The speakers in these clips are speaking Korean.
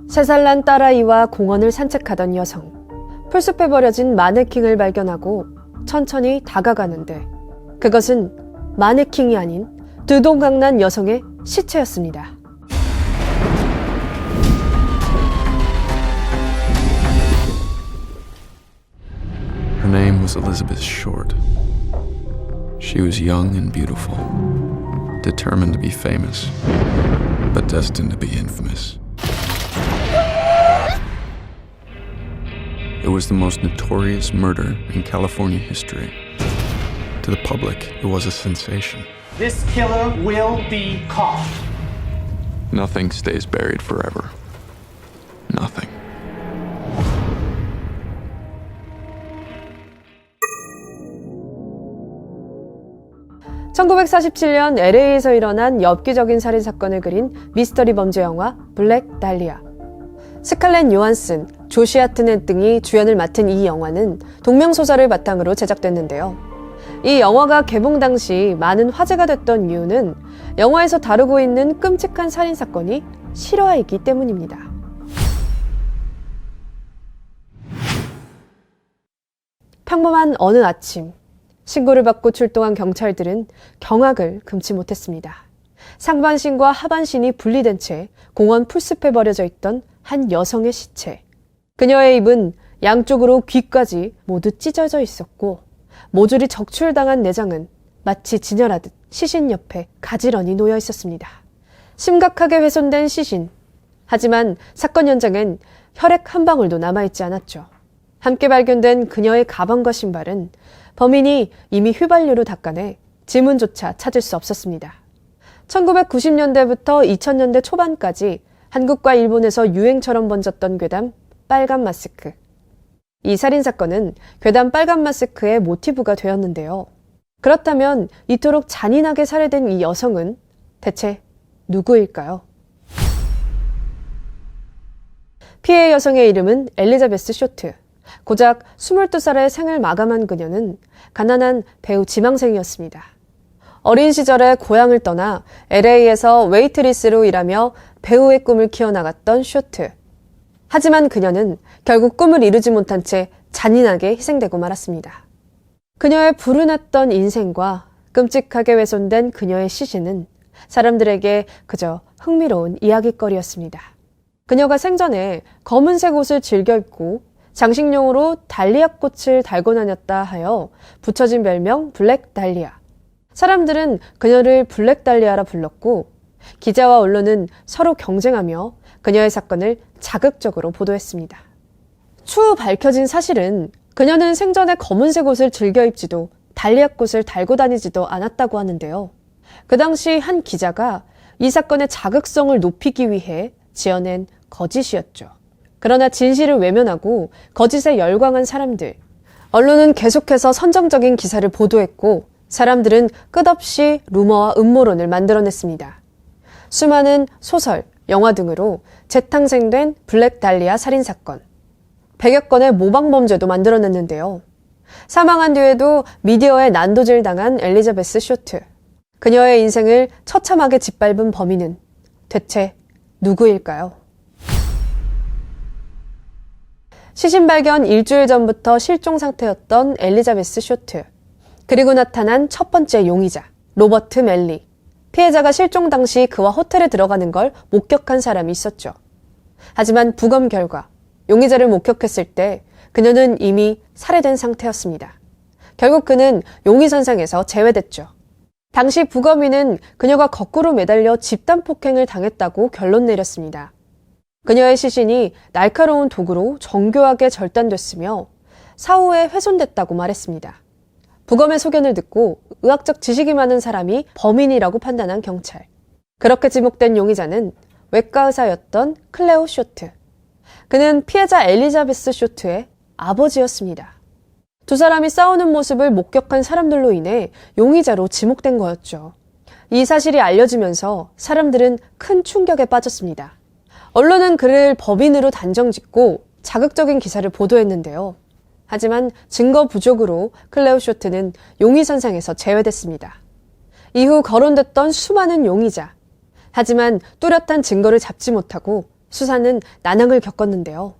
3살 난 딸아이와 공원을 산책하던 여성. 풀숲에 버려진 마네킹을 발견하고 천천히 다가가는데 그것은 마네킹이 아닌 두동강난 여성의 시체였습니다. Her name was Elizabeth Short. She was young and beautiful, determined to be famous, but destined to be infamous. It was the most notorious murder in California history. To the public, it was a sensation. This killer will be caught. Nothing stays buried forever. Nothing. (1947년) LA에서 일어난 엽기적인 살인사건을 그린 미스터리 범죄 영화 블랙 달리아. 스칼렛 요한슨, 조시 하트넷 등이 주연을 맡은 이 영화는 동명소설을 바탕으로 제작됐는데요. 이 영화가 개봉 당시 많은 화제가 됐던 이유는 영화에서 다루고 있는 끔찍한 살인사건이 실화이기 때문입니다. 평범한 어느 아침, 신고를 받고 출동한 경찰들은 경악을 금치 못했습니다. 상반신과 하반신이 분리된 채 공원 풀숲에 버려져 있던 한 여성의 시체. 그녀의 입은 양쪽으로 귀까지 모두 찢어져 있었고 모조리 적출당한 내장은 마치 진열하듯 시신 옆에 가지런히 놓여 있었습니다. 심각하게 훼손된 시신. 하지만 사건 현장엔 혈액 한 방울도 남아있지 않았죠. 함께 발견된 그녀의 가방과 신발은 범인이 이미 휘발유로 닦아내 지문조차 찾을 수 없었습니다. 1990년대부터 2000년대 초반까지 한국과 일본에서 유행처럼 번졌던 괴담 빨간 마스크. 이 살인사건은 괴담 빨간 마스크의 모티브가 되었는데요. 그렇다면 이토록 잔인하게 살해된 이 여성은 대체 누구일까요? 피해 여성의 이름은 엘리자베스 쇼트. 고작 22살의 생을 마감한 그녀는 가난한 배우 지망생이었습니다. 어린 시절에 고향을 떠나 LA에서 웨이트리스로 일하며 배우의 꿈을 키워나갔던 쇼트. 하지만 그녀는 결국 꿈을 이루지 못한 채 잔인하게 희생되고 말았습니다. 그녀의 불운했던 인생과 끔찍하게 훼손된 그녀의 시신은 사람들에게 그저 흥미로운 이야깃거리였습니다. 그녀가 생전에 검은색 옷을 즐겨 입고 장식용으로 달리아 꽃을 달고 다녔다 하여 붙여진 별명 블랙 달리아. 사람들은 그녀를 블랙 달리아라 불렀고 기자와 언론은 서로 경쟁하며 그녀의 사건을 자극적으로 보도했습니다. 추후 밝혀진 사실은 그녀는 생전에 검은색 옷을 즐겨 입지도 달리아 꽃을 달고 다니지도 않았다고 하는데요. 그 당시 한 기자가 이 사건의 자극성을 높이기 위해 지어낸 거짓이었죠. 그러나 진실을 외면하고 거짓에 열광한 사람들. 언론은 계속해서 선정적인 기사를 보도했고 사람들은 끝없이 루머와 음모론을 만들어냈습니다. 수많은 소설, 영화 등으로 재탄생된 블랙 달리아 살인사건. 100여 건의 모방범죄도 만들어냈는데요. 사망한 뒤에도 미디어에 난도질 당한 엘리자베스 쇼트. 그녀의 인생을 처참하게 짓밟은 범인은 대체 누구일까요? 시신 발견 일주일 전부터 실종 상태였던 엘리자베스 쇼트. 그리고 나타난 첫 번째 용의자, 로버트 멜리. 피해자가 실종 당시 그와 호텔에 들어가는 걸 목격한 사람이 있었죠. 하지만 부검 결과 용의자를 목격했을 때 그녀는 이미 살해된 상태였습니다. 결국 그는 용의선상에서 제외됐죠. 당시 부검인은 그녀가 거꾸로 매달려 집단 폭행을 당했다고 결론 내렸습니다. 그녀의 시신이 날카로운 도구로 정교하게 절단됐으며 사후에 훼손됐다고 말했습니다. 부검의 소견을 듣고 의학적 지식이 많은 사람이 범인이라고 판단한 경찰. 그렇게 지목된 용의자는 외과 의사였던 클레오 쇼트. 그는 피해자 엘리자베스 쇼트의 아버지였습니다. 두 사람이 싸우는 모습을 목격한 사람들로 인해 용의자로 지목된 거였죠. 이 사실이 알려지면서 사람들은 큰 충격에 빠졌습니다. 언론은 그를 법인으로 단정짓고 자극적인 기사를 보도했는데요. 하지만 증거 부족으로 클레오 쇼트는 용의선상에서 제외됐습니다. 이후 거론됐던 수많은 용의자. 하지만 뚜렷한 증거를 잡지 못하고 수사는 난항을 겪었는데요.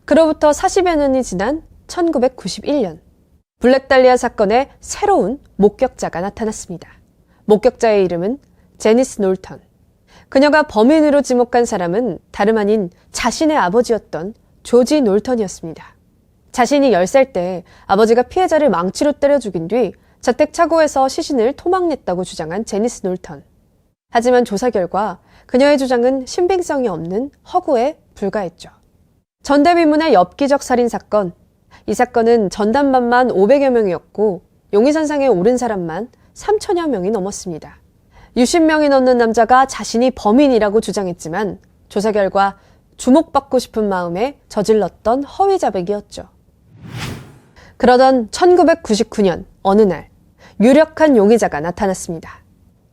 그로부터 40여 년이 지난 1991년, 블랙달리아 사건의 새로운 목격자가 나타났습니다. 목격자의 이름은 제니스 놀턴. 그녀가 범인으로 지목한 사람은 다름 아닌 자신의 아버지였던 조지 놀턴이었습니다. 자신이 10살 때 아버지가 피해자를 망치로 때려 죽인 뒤 자택 차고에서 시신을 토막냈다고 주장한 제니스 놀턴. 하지만 조사 결과 그녀의 주장은 신빙성이 없는 허구에 불과했죠. 전대비문의 엽기적 살인사건. 이 사건은 전담반만 500여 명이었고 용의선상에 오른 사람만 3천여 명이 넘었습니다. 60명이 넘는 남자가 자신이 범인이라고 주장했지만 조사 결과 주목받고 싶은 마음에 저질렀던 허위 자백이었죠. 그러던 1999년 어느 날 유력한 용의자가 나타났습니다.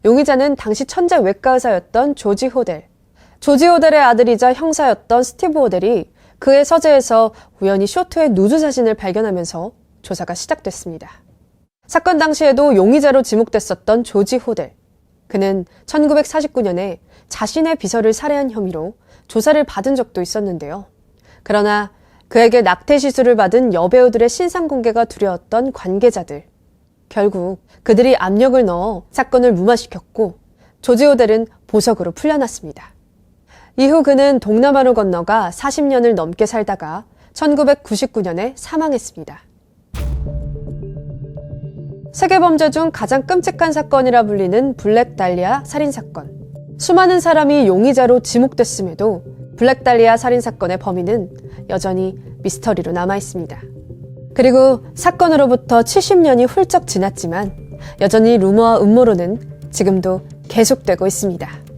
용의자는 당시 천재 외과 의사였던 조지 호델. 조지 호델의 아들이자 형사였던 스티브 호델이 그의 서재에서 우연히 쇼트의 누드 사진을 발견하면서 조사가 시작됐습니다. 사건 당시에도 용의자로 지목됐었던 조지 호델. 그는 1949년에 자신의 비서를 살해한 혐의로 조사를 받은 적도 있었는데요. 그러나 그에게 낙태 시술을 받은 여배우들의 신상 공개가 두려웠던 관계자들. 결국 그들이 압력을 넣어 사건을 무마시켰고 조지 호델은 보석으로 풀려났습니다. 이후 그는 동남아로 건너가 40년을 넘게 살다가 1999년에 사망했습니다. 세계 범죄 중 가장 끔찍한 사건이라 불리는 블랙달리아 살인사건. 수많은 사람이 용의자로 지목됐음에도 블랙달리아 살인사건의 범인은 여전히 미스터리로 남아있습니다. 그리고 사건으로부터 70년이 훌쩍 지났지만 여전히 루머와 음모론은 지금도 계속되고 있습니다.